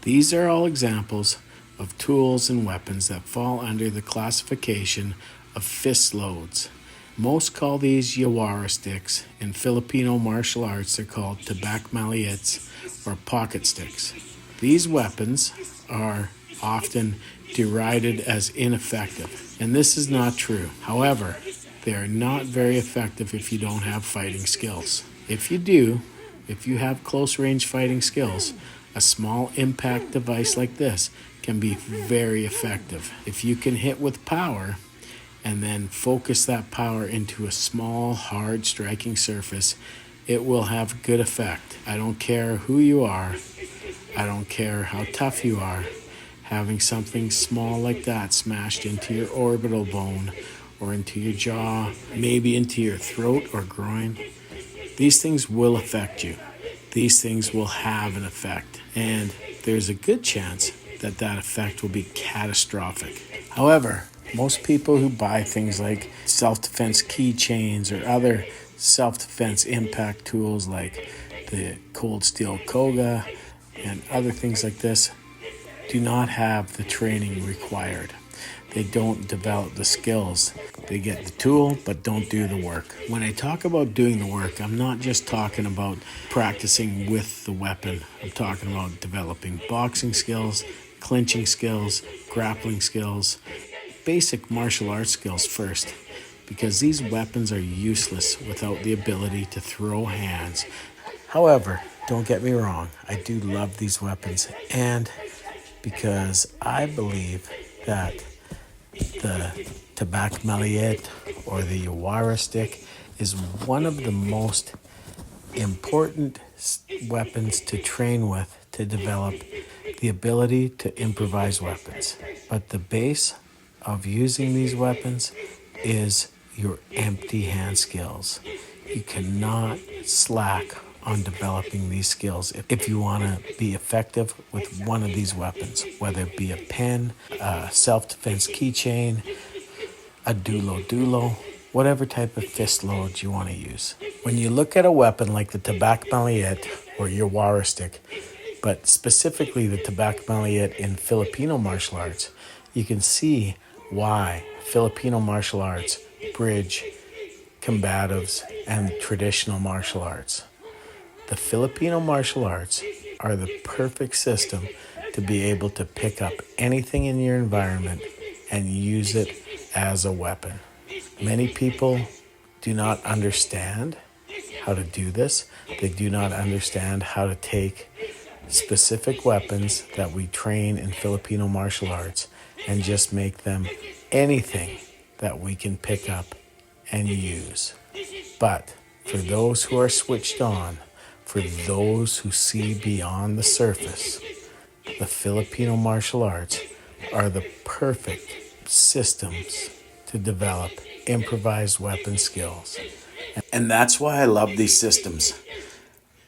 These are all examples of tools and weapons that fall under the classification of fist loads. Most call these Yawara sticks. In Filipino martial arts, they're called Tabak Maliits or pocket sticks. These weapons are often derided as ineffective, and this is not true. However, they are not very effective if you don't have fighting skills. If you have close range fighting skills, a small impact device like this can be very effective. If you can hit with power and then focus that power into a small, hard striking surface, it will have good effect. I don't care who you are. I don't care how tough you are. Having something small like that smashed into your orbital bone or into your jaw, maybe into your throat or groin, these things will affect you. These things will have an effect, and there's a good chance that that effect will be catastrophic. However, most people who buy things like self-defense keychains or other self-defense impact tools like the Cold Steel Koga and other things like this do not have the training required. They don't develop the skills. They get the tool, but don't do the work. When I talk about doing the work, I'm not just talking about practicing with the weapon. I'm talking about developing boxing skills, clinching skills, grappling skills, basic martial arts skills first, because these weapons are useless without the ability to throw hands. However, don't get me wrong, I do love these weapons, and because I believe that the Tabak Maliit or the Yawara stick is one of the most important weapons to train with to develop the ability to improvise weapons. But the base of using these weapons is your empty hand skills. You cannot slack on developing these skills if you want to be effective with one of these weapons, whether it be a pen, a self-defense keychain, a dulo, whatever type of fist load you want to use. When you look at a weapon like the Tabak Maliit or Yawara stick, but specifically the Tabak Maliit in Filipino martial arts, you can see why Filipino martial arts bridge combatives and traditional martial arts. The Filipino martial arts are the perfect system to be able to pick up anything in your environment and use it as a weapon. Many people do not understand how to do this. They do not understand how to take specific weapons that we train in Filipino martial arts and just make them anything that we can pick up and use. But for those who are switched on, for those who see beyond the surface, the Filipino martial arts are the perfect systems to develop improvised weapon skills. And that's why I love these systems.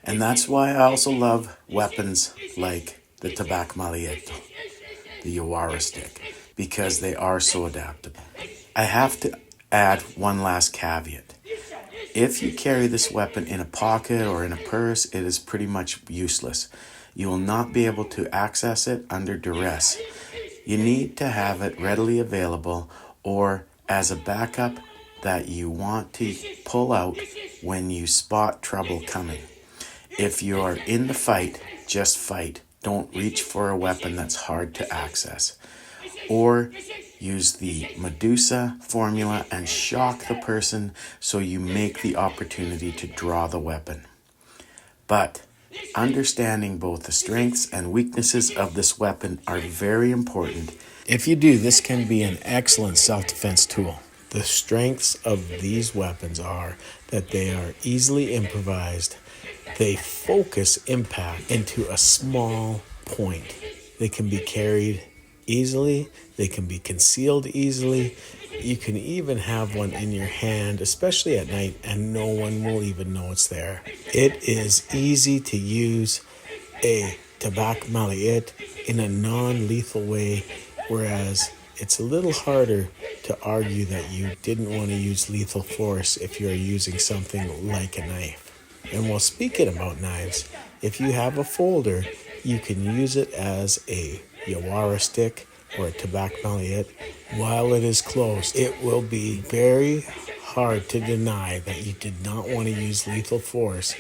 And that's why I also love weapons like the Tabak Maliit, the Yawara stick, because they are so adaptable. I have to add one last caveat. If you carry this weapon in a pocket or in a purse, it is pretty much useless. You will not be able to access it under duress. You need to have it readily available or as a backup that you want to pull out when you spot trouble coming. If you are in the fight, just fight. Don't reach for a weapon that's hard to access. Or use the Medusa formula and shock the person so you make the opportunity to draw the weapon. But understanding both the strengths and weaknesses of this weapon are very important. If you do, this can be an excellent self-defense tool. The strengths of these weapons are that they are easily improvised. They focus impact into a small point. They can be carried easily. They can be concealed easily. You can even have one in your hand, especially at night, and no one will even know it's there. It is easy to use a Tabak Maliit in a non-lethal way, whereas it's a little harder to argue that you didn't want to use lethal force if you're using something like a knife. And while speaking about knives, if you have a folder You can use it as a Yawara stick or a Tabak Maliit while it is closed. It will be very hard to deny that you did not want to use lethal force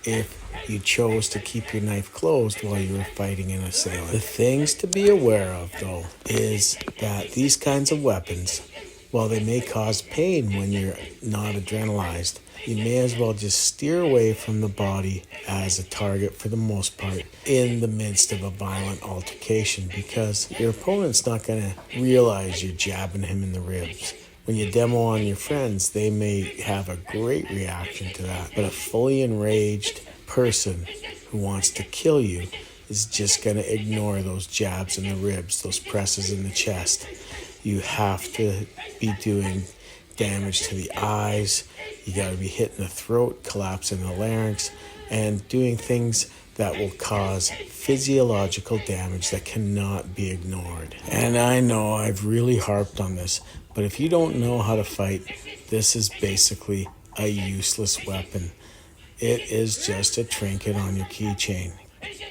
if you chose to keep your knife closed while you were fighting an assailant. The things to be aware of, though, is that these kinds of weapons, while they may cause pain when you're not adrenalized, you may as well just steer away from the body as a target for the most part in the midst of a violent altercation, because your opponent's not going to realize you're jabbing him in the ribs. When you demo on your friends, they may have a great reaction to that, but a fully enraged person who wants to kill you is just going to ignore those jabs in the ribs, those presses in the chest. You have to be doing damage to the eyes. You got to be hitting the throat, collapsing the larynx, and doing things that will cause physiological damage that cannot be ignored. And I know I've really harped on this, but if you don't know how to fight, this is basically a useless weapon. It is just a trinket on your keychain.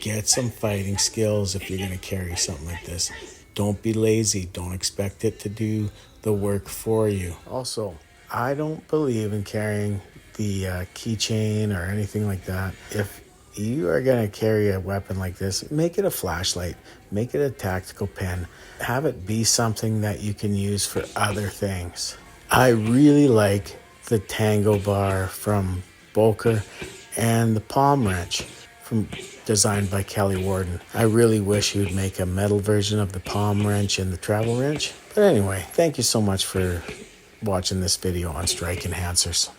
Get some fighting skills if you're going to carry something like this. Don't be lazy. Don't expect it to do the work for you. Also, I don't believe in carrying the keychain or anything like that. If you are going to carry a weapon like this, make it a flashlight. Make it a tactical pen. Have it be something that you can use for other things. I really like the Tango Bar from Boker and the Palm Wrench designed by Kelly Worden. I really wish he would make a metal version of the Palm Wrench and the Travel Wrench. But anyway, thank you so much for watching this video on strike enhancers.